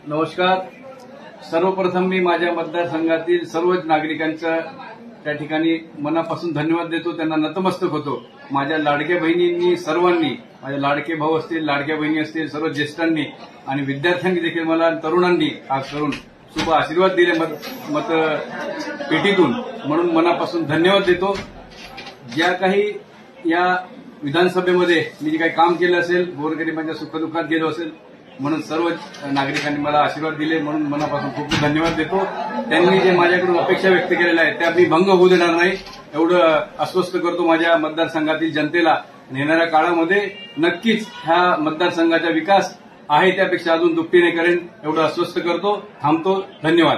नमस्कार. सर्वप्रथम मी माझ्या मतदारसंघातील सर्वच नागरिकांचा त्या ठिकाणी मनापासून धन्यवाद देतो, त्यांना नतमस्तक होतो. माझ्या लाडक्या बहिणींनी सर्वांनी, माझे लाडके भाऊ असतील, लाडक्या बहिणी असतील, सर्व ज्येष्ठांनी आणि विद्यार्थ्यांनी देखील मला, तरुणांनी खास करून शुभ आशीर्वाद दिले मतपेटीतून, म्हणून मनापासून धन्यवाद देतो. ज्या काही या विधानसभेमध्ये मी जे काही काम केलं असेल, गोरगरिबांच्या सुखदुःखात गेलो असेल, म्हणून सर्व नागरिकांनी मला आशीर्वाद दिले, म्हणून मनापासून खूप खूप धन्यवाद देतो. त्यांनी जे माझ्याकडून अपेक्षा व्यक्त केलेल्या आहेत त्या मी भंग होऊ देणार नाही, एवढं आश्वस्त करतो माझ्या मतदारसंघातील जनतेला. येणाऱ्या काळामध्ये नक्कीच ह्या मतदारसंघाचा विकास आहे त्यापेक्षा अजून दुपटीने करेन, एवढं आश्वस्त करतो. थांबतो. धन्यवाद.